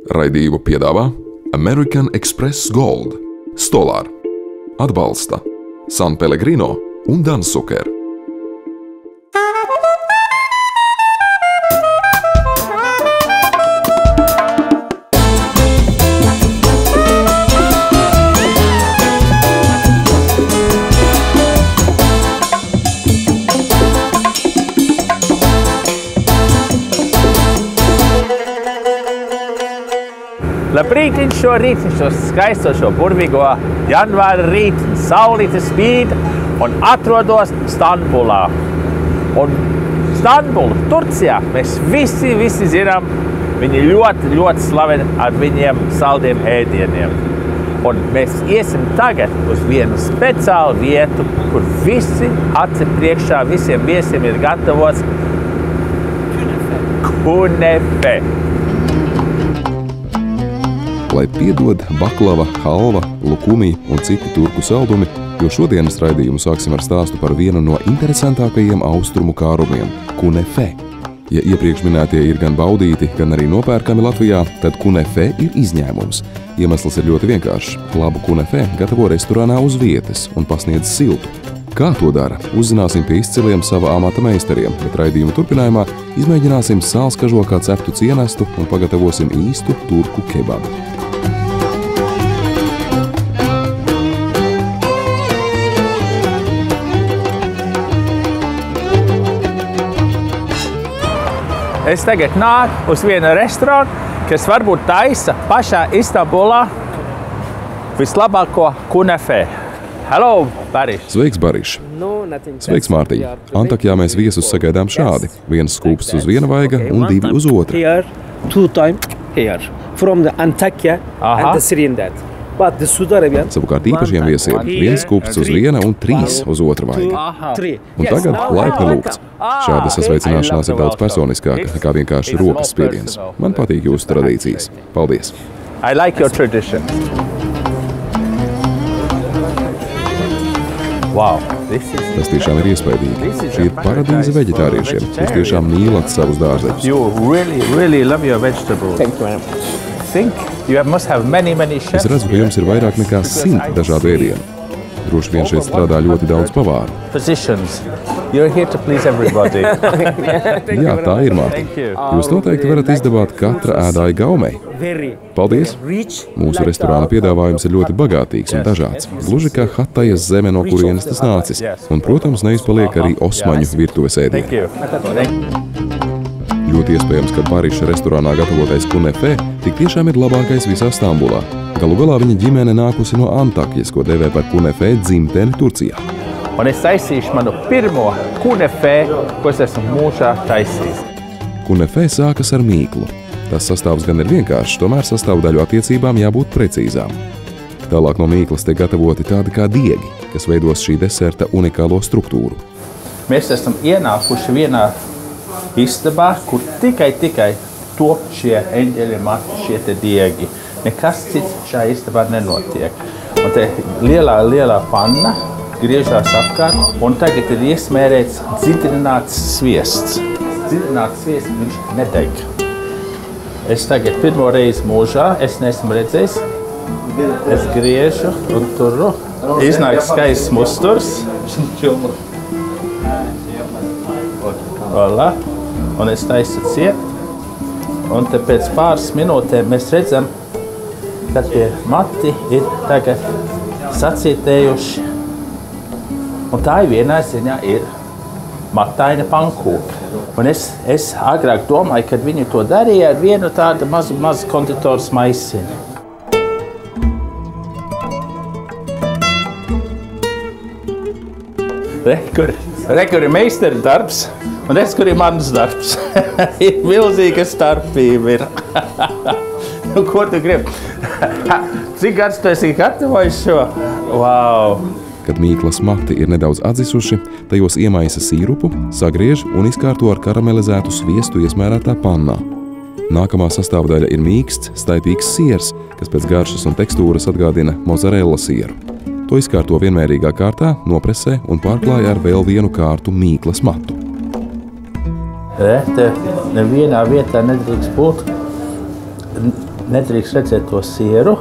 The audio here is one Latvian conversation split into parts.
Raidījumu piedāvā American Express Gold, Stolar, atbalsta San Pellegrino un Dansuker. Labrītiņš šo rītiņš, šo skaisto, šo burvīgo janvāra rītiņu. Saulīte spīd un atrodos Stambolā. Un Stambulu, Turcijā, mēs visi zinām, viņi ļoti slaveni ar viņiem saldiem ēdieniem. Un mēs iesim tagad uz vienu speciālu vietu, kur visi aci priekšā, visiem viesiem ir gatavots kunefe. Lai piedod baklava, halva, lukumi un citi turku saldumi, jo šodienas raidījumu sāksim ar stāstu par vienu no interesantākajiem austrumu kārumiem – kunefe. Ja iepriekš minētie ir gan baudīti, gan arī nopērkami Latvijā, tad kunefe ir izņēmums. Iemesls ir ļoti vienkāršs. Labu kunefe gatavo restorānā uz vietas un pasniedz siltu. Kā to dara? Uzzināsim pie izciliem sava amata meistariem, bet raidījuma turpinājumā izmēģināsim sālskažokā ceptu cienestu un pagatavosim īstu turku kebabu. Es tagad nāku uz vienu restorānu, kas varbūt taisa pašā Istambulā vislabāko kunefe. Hello, Bariš! Sveiks, Bariš! Sveiks, Mārtiņ! Antakjā mēs viesus sagaidām šādi. Viens skūpsts uz viena vaiga un divi uz otru. Savukārt īpašiem viesiem viens skūpsts uz viena un trīs uz otru vaiga. Un tagad laipni lūgts. Šāda sasveicināšanās ir daudz personiskāka nekā vienkārši rokas spiediens. Man patīk jūsu tradīcijas. Paldies! I like your tradition. Wow, tas tiešām ir iespaidīgi. Šī ir paradīze veģetāriešiem. Jūs tiešām mīlat savus dārzeņus. You really love your vegetables. Es redzu, ka jums ir vairāk nekā 100 dažādu ēdienu. Droši vien šeit strādā ļoti daudz pavāru. Jā, tā ir, Mārtiņ. Jūs noteikti varat izdabāt katra ēdāja gaumei. Paldies! Mūsu restorāna piedāvājums ir ļoti bagātīgs un dažāds. Gluži kā Hatajas zeme, no kurienes tas nācis. Un, protams, neizpaliek arī osmaņu virtuves ēdieni. Ļoti iespējams, ka Bariša restorānā gatavotais kunefe tik tiešām ir labākais visā Stambulā. Galu galā viņa ģimene nākusi no Antakjas, ko dēvē par kunefe dzimteni Turcijā. Un es taisīšu manu pirmo kunefe, ko es esmu mūžā taisījis. Kunefe sākas ar mīklu. Tas sastāvs gan ir vienkāršs, tomēr sastāvdaļu attiecībām jābūt precīzām. Tālāk no mīklas tiek gatavoti tādi kā diegi, kas veidos šī deserta unikālo struktūru. Mēs esam ienākuši vienā istabā, kur tikai top šie eņģeļi mati, šie te diegi. Nekas cits šajā istabā nenotiek. Un te lielā panna griežās apkārt, un tagad ir iesmērēts dziļināts sviests. Dziļināts sviests viņš nedeg. Es tagad pirmo reizi mūžā, es neesmu redzējis, es griežu un turu. Iznāk skaists musturs. Voilà. Un es taisu ciet, un te pēc pāris minūtēm mēs redzam, ka tie mati ir tagad sacietējuši. Un tā ir vienā ziņā ir mataina pankūka. Un es agrāk domāju, kad viņi to darīja ar vienu tādu mazu konditoras maisiņu. Kur ir meistara darbs. Un redz, kur ir mans darbs. Ir milzīga starpība. Nu, ko tu gribi? Cik gads tu esi gatavojis šo? Wow! Kad mīklas mati ir nedaudz atzisuši, tajos iemaisa sīrupu, sagriež un izkārto ar karamelizētu sviestu iesmērētā pannā. Nākamā sastāvdaļa ir mīksts, staipīgs siers, kas pēc garšas un tekstūras atgādina mozzarella sieru. To izkārto vienmērīgā kārtā, nopresē un pārklāja ar vēl vienu kārtu mīklas matu. Te nevienā vietā nedrīkst būt Nedrīkst redzēt to sieru.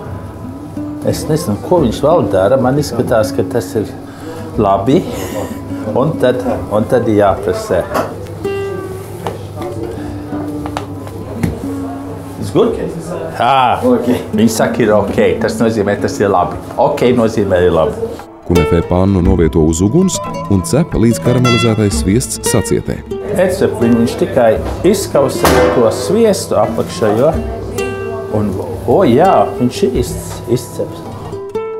Es nezinu, ko viņš vēl dara. Man izskatās, ka tas ir labi. Un tad jāprasē. It's good? Okay. Viņi saka, ir ok. Tas nozīmē, tas ir labi. Ok nozīmē, ir labi. Kunefē pannu novieto uz uguns un cep līdz karamelizētais sviests sacietē. Viņš tikai izkausē to sviestu apakšā, jo? Un, jā, viņš ir izceps.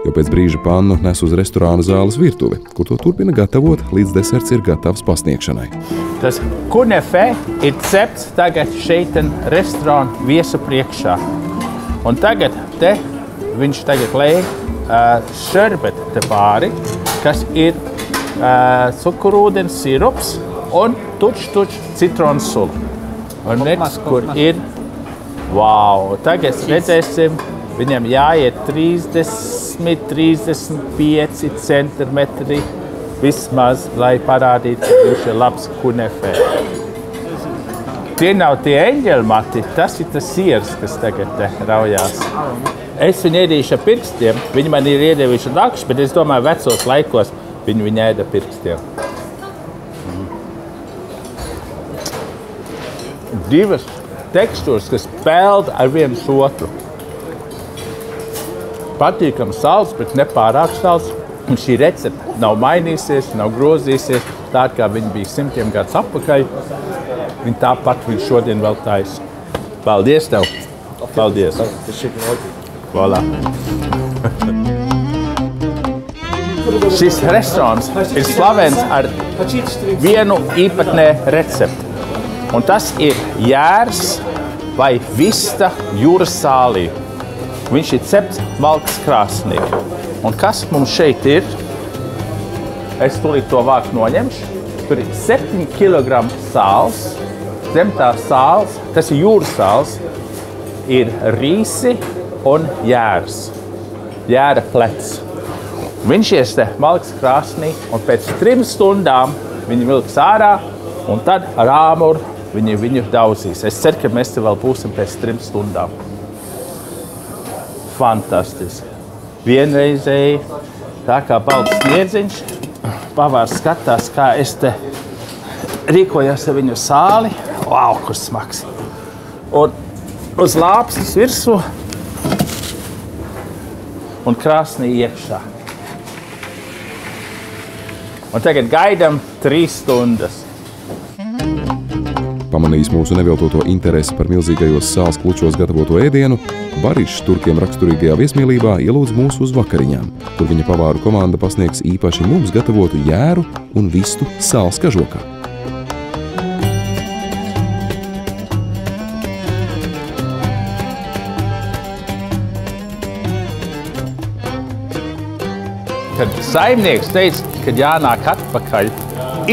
Jo pēc brīža pannu nes uz restorāna zāles virtuvi, kur to turpina gatavot, līdz deserts ir gatavs pasniegšanai. Tas kunefē ir cepts tagad šeit restorāna viesu priekšā. Un tagad viņš lej šerbeti te pāri, kas ir cukurūdens sirups un tuč citronu sula. Un redz, kur ir. Wow! Tagad redzēsim, viņam jāiet 30–35 centimetri vismaz, lai parādītu, ka viņš ir labs kunefē. Tie nav tie eņģeļmati, tas ir tas siers, kas tagad te raujās. Es viņu ēdīšu ar pirkstiem. Viņi man ir iedevuši dakši, bet es domāju, vecos laikos viņi ēda pirkstiem. Divas tekstūras, kas peld ar viens otru. Patīkam salds, bet nepārāk salds. Un šī recepte nav mainīsies, nav grozīsies. Tā kā viņa bija 100 gadus atpakaļ, viņa tāpat viņa šodien vēl taisa. Paldies tev! Paldies! Voilà. Šis restorāns ir slavens ar vienu īpatnē recepti. Un tas ir jērs vai vista jūras sālī. Viņš ir cepts malkas krāsnī. Un kas mums šeit ir? Es tūlīt to vāku noņemšu. Tur ir 7 kg sāls. Zem tā sāls, tas ir jūras sāls, ir rīsi un jērs. Jēra plecs. Viņš ies te malkas krāsnī, un pēc 3 stundām viņi vilks ārā, un tad ar āmuru viņu daudzīs. Es ceru, ka mēs te vēl būsim pēc 3 stundām. Fantastiski. Vienreizēji, tā kā balts sniedziņš, pavārs skatās, kā es te rīkojos ar viņu sāli. Wow, kur smags. Un uz lāpstas virsū un krāsnī iekšā. Un tagad gaidam 3 stundas. Pamanījis mūsu neviltoto interesi par milzīgajos sāls klučos gatavoto ēdienu, Barišs turkiem raksturīgajā viesmīlībā ielūdz mūs uz vakariņām, kur viņa pavāru komanda pasniegs īpaši mums gatavotu jēru un vistu sāls kažokā. Kad saimnieks teica, ka jānāk atpakaļ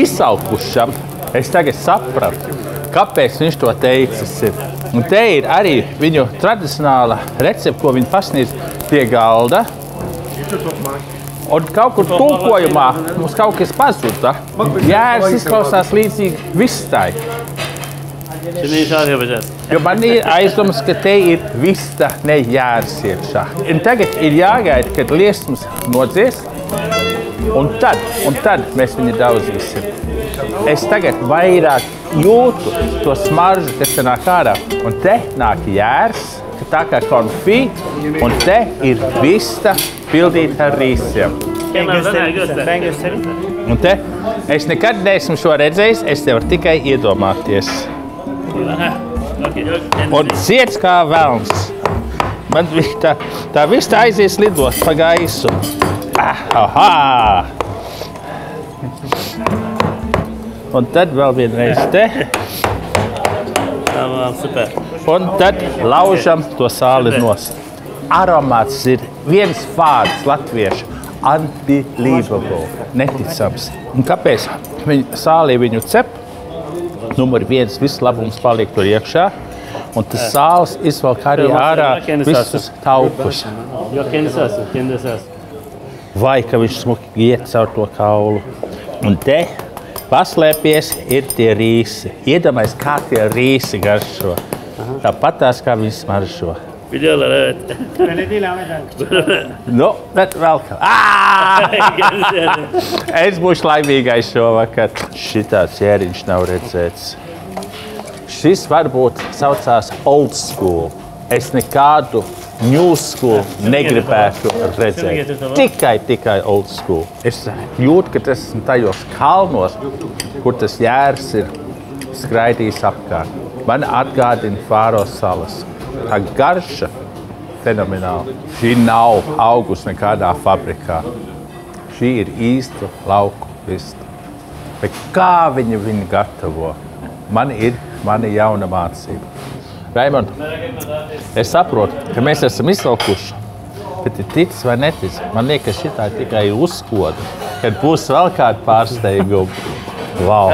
izsalkušam, es tagad sapratu, kāpēc viņš to teicis ir. Un te ir arī viņu tradicionāla recepte, ko viņi pasniedz pie galda. Un kaut kur tulkojumā mums kaut kas pazuda. Jērs izklausās līdzīgi vistai. Jo man ir aizdomas, ka te ir vista, ne jērs iekšā. Un tagad ir jāgaida, kad liesmas nodzies. Un tad mēs viņu daudzīsim. Es tagad vairāk jūtu to smaržu, kas te nāk ārā. Un te nāk jērs, tā kā konfī, un te ir vista pildīta ar rīsiem. Un te es nekad neesmu šo redzējis, es te varu tikai iedomāties. Un ciets kā velns. Man tā vista aizies lidot pa gaisu. Aha! Un tad vēl vienreiz te. Super. Un tad laužam to sāli nost. Aromāts ir viens vārds latviešu. Unbelievable. Neticams. Un kāpēc sālī viņu cep? Numur 1, viss labums paliek tur iekšā. Un tas sāls izvelk arī ārā visus taukus. Vai, ka viņš smuki iet caur to kaulu. Un te paslēpies ir tie rīsi. Iedomājies, kā tie rīsi garšo. Tāpat tās, kā viņi smaržo. Videla röt. Nu, bet vēl kā. Es būšu laimīgais šovakar. Šitāds ķēriņš nav redzēts. Šis varbūt saucās old school. Es nekādu new school negribētu redzēt. Tikai old school. Es jūtu, ka tas esmu tajos kalnos, kur tas jērs ir skraidījis apkārt. Man atgādina Fāro salas. Tā garša fenomenāli. Šī nav augusi nekādā fabrikā. Šī ir īsta lauku vista. Bet kā viņi gatavo? Man ir mana jauna mācība. Raimond, es saprotu, ka mēs esam izsalkuši, bet ir ticis vai neticis. Man liekas, šitā tikai uzkoda, kad būs vēl kāda pārsteiguma. Wow.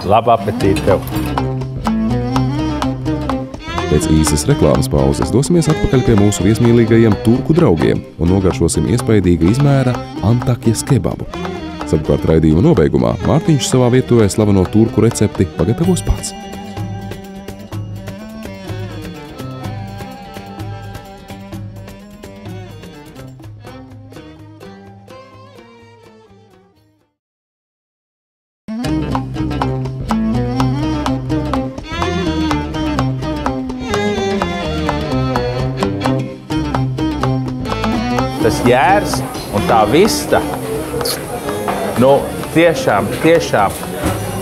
Labu apetīti tev! Pēc īsas reklāmas pauzes dosimies atpakaļ pie mūsu viesmīlīgajiem turku draugiem un nogaršosim iespaidīga izmēra Antakjas kebabu. Savukārt raidījuma nobeigumā Mārtiņš savā vietuvē slaveno turku recepti pagatavos pats. Tas jērs un tā vista, nu, tiešām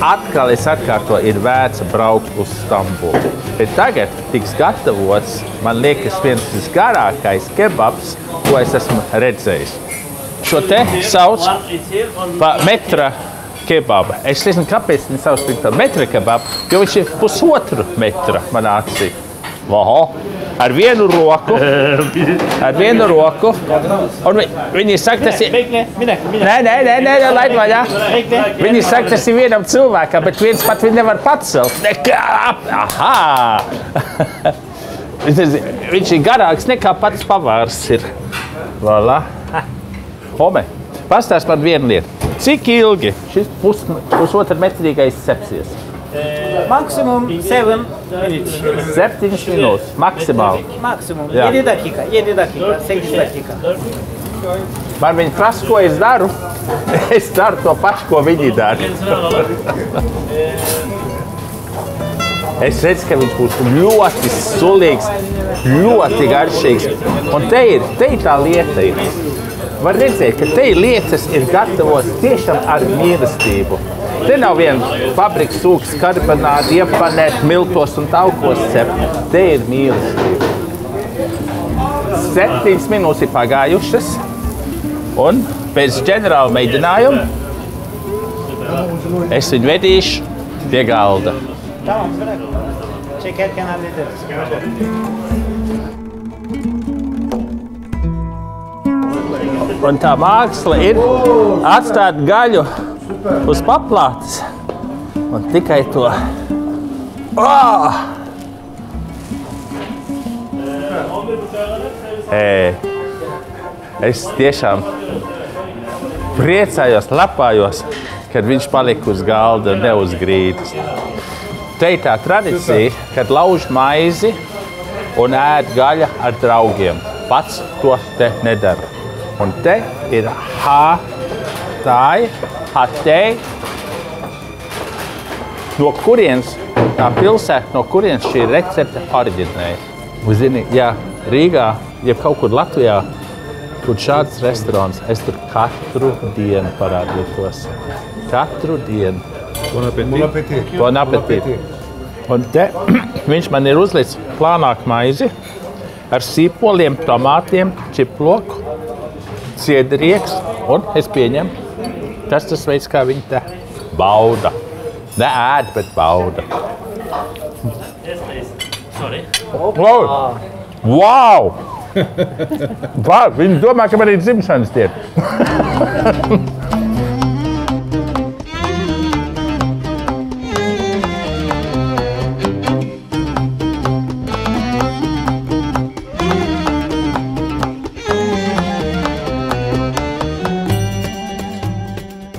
atkal es atkārtoju, ir vērts braukt uz Stambulu. Bet tagad tiks gatavots, man liekas, viens visgarākais kebabs, ko es esmu redzējis. Šo te sauc pa metra kebabu. Es nezinu, kāpēc viņi sauc par metra kebabu, jo viņš ir 1,5 metra manā acī. Oho! Ar vienu roku, un viņi saka, tas ir... Nē, laid vaļā. Viņi saka, tas ir vienam cilvēkam, bet viens pat viņi nevar pacelt. Aha! Viņš ir garāks nekā pats pavārs ir. Voilà. Ome, pastāst man vienu lietu. Cik ilgi šis 1,5 metrīgais sepsies? Maksimum 7 minutes. 7 minūtes, maksimāli. Maksimum. Jā. 7 dakika, 6 dakika. Man viņi prasa, ko es daru. Es daru to pašu, ko viņi dara. Es redzu, ka viņš būs ļoti sulīgs, ļoti garšīgs. Un te ir tā lieta. Var redzēt, ka te lietas ir gatavotas tiešām ar mīlestību. Te nav viena fabrikas sūks, karbonādi, iepanēt, miltos un taukos cept. Te ir mīlestība. 7 minūtes ir pagājušas, un pēc ģenerāla mēģinājuma es viņu vedīšu pie galda. Un tā māksla ir atstāt gaļu uz paplātes un tikai to. Es tiešām priecājos, lepājos, kad viņš palika uz galda un ne uz grīdas. Te ir tā tradicija, kad lauž maizi un ēd gaļa ar draugiem. Pats to te nedara. Un te ir hatei, no kurienes tā pilsēta, no kurienes šī recepte oriģinēja. Zini, jā, Rīgā, ja kaut kur Latvijā, kur šāds restorāns, es tur katru dienu parādītos. Katru dienu. Bon appétit. Un te viņš man ir uzlicis plānāk maizi ar sīpoliem, tomātiem, čiploku, ciedrieks, un es pieņemu, tas veids, kā viņi te bauda. Ne ēd, bet bauda. Wow! Viņi domā, ka man ir dzimšanas diena.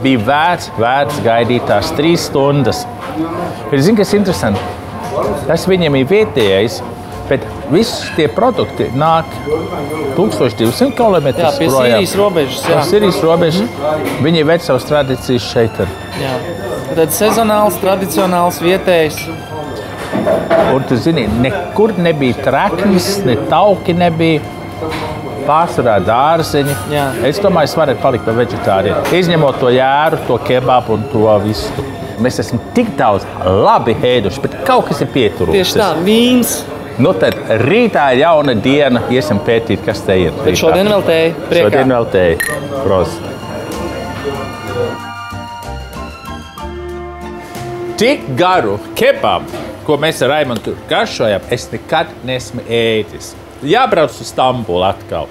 Bija vērts gaidīt tās 3 stundas. Bet zini, kas ir interesanti? Tas viņam ir vietējais, bet visi tie produkti nāk 1200 km Jā, pie Sīrijas robežas. Jā. Sīrijas robežas. Viņi ved savas tradīcijas šeit. Jā. Tad sezonāls, tradicionāls, vietējs. Un tu zini, nekur nebija treknis, ne tauki nebija. Pārsvarā dārzeņi. Jā. Es domāju, es varētu palikt par veģetāriem. Izņemot to jēru, to kebabu un to visu. Mēs esam tik daudz labi ēduši, bet kaut kas ir pieturots. Tieši tā, vīns. Nu tad rītā ir jauna diena, iesim pētīt, kas te ir. Bet šodien vēl tēja. Priekā. Šodien vēl tēja. Prost. Tik garu kebabu, ko mēs ar Raimondu garšojam, es nekad nesmu ēdis. Jābrauc uz Stambulu atkal.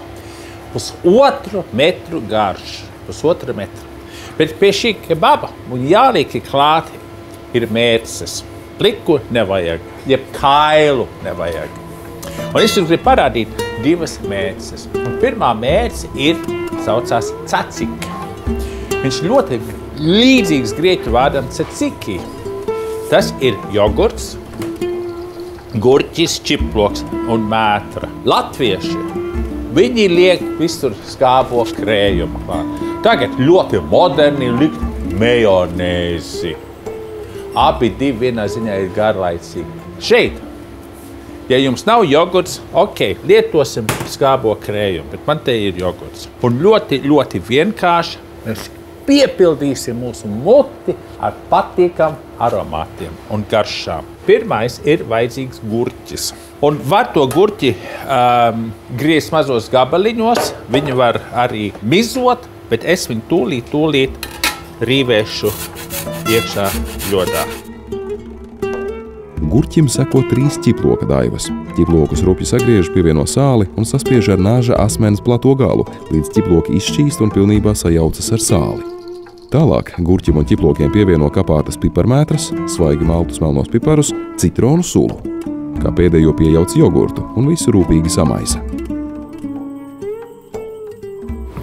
1,5 metru garš. 1,5 metru. Bet pie šī kebaba un jāliek klāt ir mērces. Pliku nevajag, jeb kailu nevajag. Un es jums gribu parādīt 2 mērces. Un pirmā mērce saucās cacika. Viņš ļoti līdzīgs grieķu vārdam caciki. Tas ir jogurts, gurķis, čiploks un mētra. Latvieši, viņi liek visur skābo krējumu klāt. Tagad ļoti moderni likt majonēzi. Abi vienā ziņā ir garlaicīgi. Šeit, ja jums nav jogurts, ok, lietosim skābo krējumu, bet man te ir jogurts. Un ļoti, ļoti vienkārši mēs piepildīsim mūsu muti ar patīkam aromātiem un garšām. Pirmais ir vajadzīgs gurķis. Un var to gurķi griezt mazos gabaliņos, viņu var arī mizot, bet es viņu tūlīt rīvēšu iekšā ļodā. Gurķim seko 3 ķiploka daivas. Ķiplokus rupji sagriež, pievieno sāli un saspiež ar naža asmens plato galu, līdz ķiploki izšķīst un pilnībā sajaucas ar sāli. Tālāk gurķim un ķiplokiem pievieno kapātas piparmētras, svaigi maltus melnos piparus, citronu sulu. Kā pēdējo piejauc jogurtu un visu rūpīgi samaisa.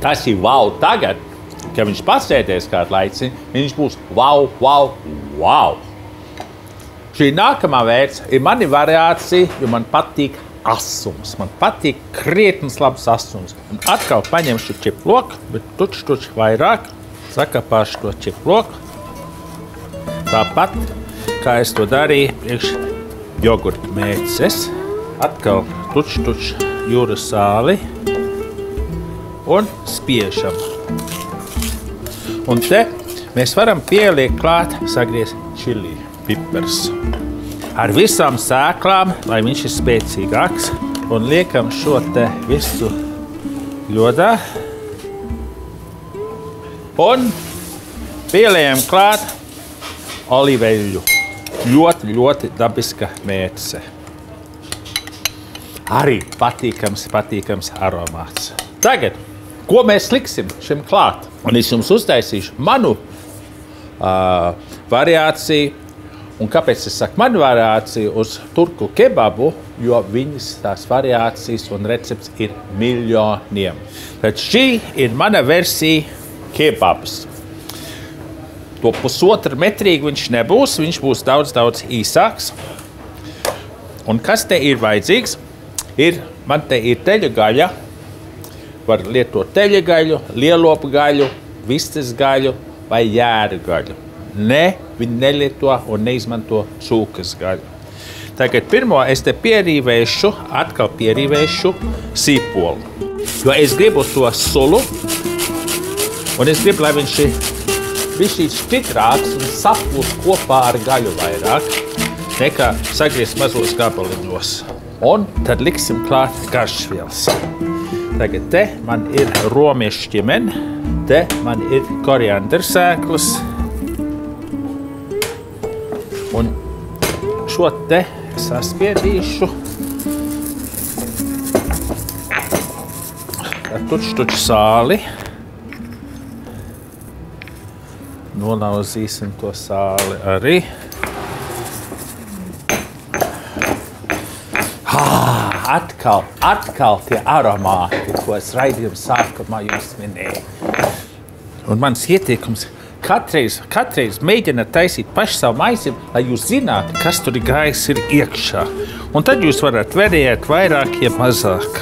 Tas ir wow tagad, kad viņš pasēdēs kādu laiciņu, viņš būs wow. Šī nākamā vērts ir mani variācija, jo man patīk asums. Man patīk krietnes labs asums. Un atkal paņemšu čiploku, bet tuč vairāk. Sakapāšu to čiploku. Tāpat, kā es to darīju priekš jogurta mērces. Atkal tuč jūras sāli un spiežam. Un te mēs varam pieliekt klāt, sagriezt čili pipars. Ar visām sēklām, lai viņš ir spēcīgāks. Un liekam šo te visu ļodā. Un pieliekam klāt olīveļu. Ļoti dabiska mērce. Arī patīkams aromāts. Tagad, ko mēs liksim šim klāt? Un es jums uztaisīšu manu variāciju. Un kāpēc es saku manu variāciju uz turku kebabu? Jo viņas tās variācijas un recepts ir miljoniem. Tad šī ir mana versija kebabs. To 1,5 metrīgi viņš nebūs, viņš būs daudz īsāks. Un kas te ir vajadzīgs? Man te ir teļa gaļa. Var lietot teļa gaļu, lielopu gaļu, vistas gaļu vai jēra gaļu. Viņi nelieto un neizmanto cūkas gaļu. Tagad pirmo es te atkal pierīvēšu sīpolu. Jo es gribu to sulu, un es gribu, lai viņš ir šķitrāks un saplūst kopā ar gaļu vairāk, nekā sagriezt mazos gabaliņos. Un tad liksim klāt garšvielas. Tagad te man ir romiešu ķimene, te man ir koriandra sēklas. Un šo te saspiedīšu ar tuč sāli. Nolauzīsim to sāli arī. Atkal tie aromāti, ko es raidījuma sākumā jums minēju. Un mans ieteikums katreiz mēģināt taisīt paši savu maisi, lai jūs zinātu, kas tur ir gājis iekšā. Un tad jūs varat variēt vairāk, ja mazāk.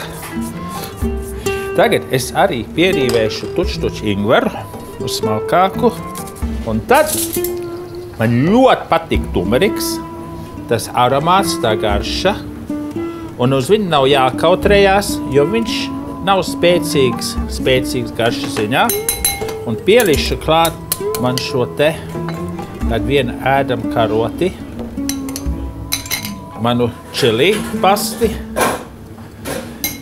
Tagad es arī pierīvēšu tuču ingveru uz smalkāku. Un tad man ļoti patīk tumeriks, tas aromāts, tā garša. Un uz viņu nav jākautrējās, jo viņš nav spēcīgs garšas ziņā. Un pielišu klāt man šo te, tad vienu ēdam karoti, manu čili pasti.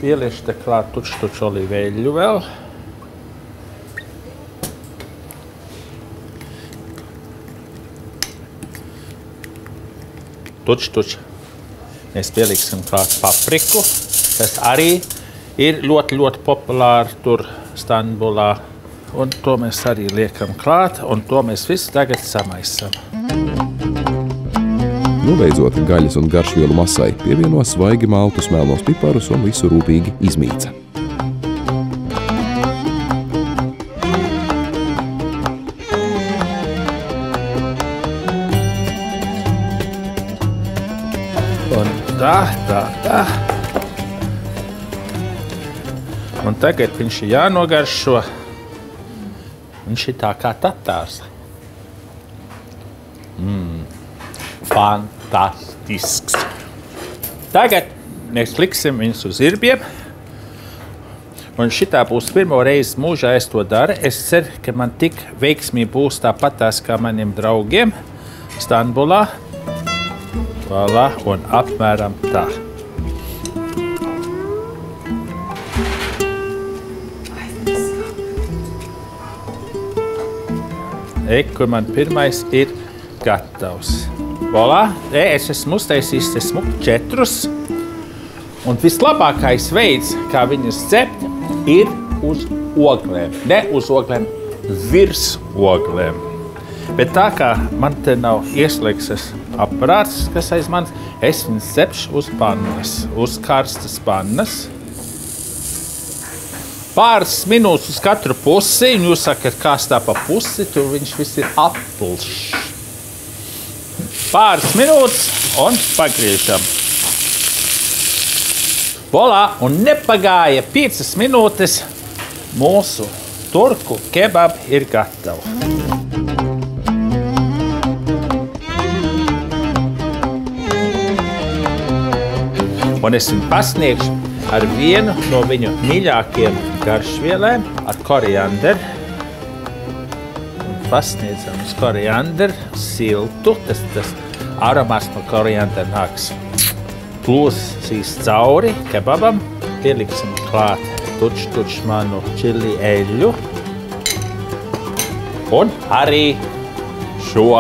Pielišu te klāt tuču olīveļu vēl. Tuču. Mēs pieliksim klāt papriku. Tas arī ir ļoti populāri tur Stambolā. Un to mēs arī liekam klāt, un to mēs visu tagad samaisam. Nobeidzot gaļas un garšvielu masai, pievieno svaigi maltus melnos piparus un visu rūpīgi izmīca. Un tā. Un tagad viņš ir jānogaršo. Viņš ir tā kā tatārs. Fantastisks. Tagad mēs liksim viņus uz irbiem. Un šitā būs pirmo reizi mūžā es to daru. Es ceru, ka man tik veiksmīgi būs tāpatās kā maniem draugiem Stambolā. Voilà, un apmēram tā. Kur man pirmais ir gatavs. Voilà, es esmu uztaisījis smuku 4. Un vislabākais veids, kā viņus cept, ir uz oglēm. Ne uz oglēm, virs oglēm. Bet tā kā man te nav ieslēgts aparāts, kas aiz manis, es viņus cepšu uz pannas, uz karstas pannas. Pāris minūtes uz katru pusi, un jūs sakat, kā stā pa pusi, tur viņš viss ir apulšs. Pāris minūtes un pagriežam. Voilà, un nepagāja 5 minūtes, mūsu turku kebab ir gatava. Un es viņu pasniegšu ar vienu no viņu mīļākajiem garšvielēm, ar koriandru. Pasniedzam uz koriandru, siltu, tas aromāts no koriandra nāks plūsīs cauri kebabam. Pieliksim klāt tuču manu čili eļu. Un arī šo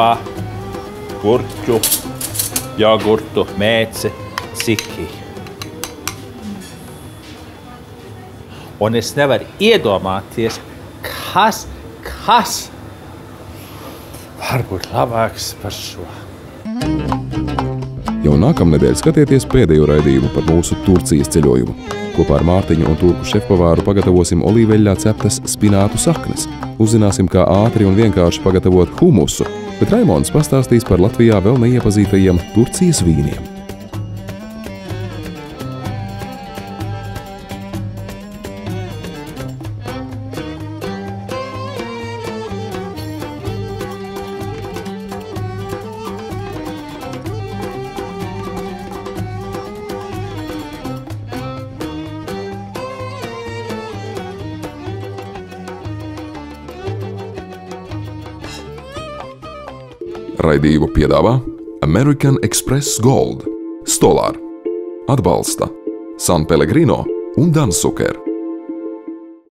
gurķu, jogurtu, mēci, ciki. Un es nevaru iedomāties, kas var būt labāks par šo. Jau nākamnedēļ skatieties pēdējo raidījumu par mūsu Turcijas ceļojumu. Kopā ar Mārtiņu un turku šefpavāru pagatavosim olīveļļā ceptas spinātu saknes. Uzzināsim, kā ātri un vienkārši pagatavot humusu, bet Raimonds pastāstīs par Latvijā vēl neiepazītajiem Turcijas vīniem. Raidījumu piedāvā American Express Gold, Stolar, atbalsta San Pellegrino un Dansuker.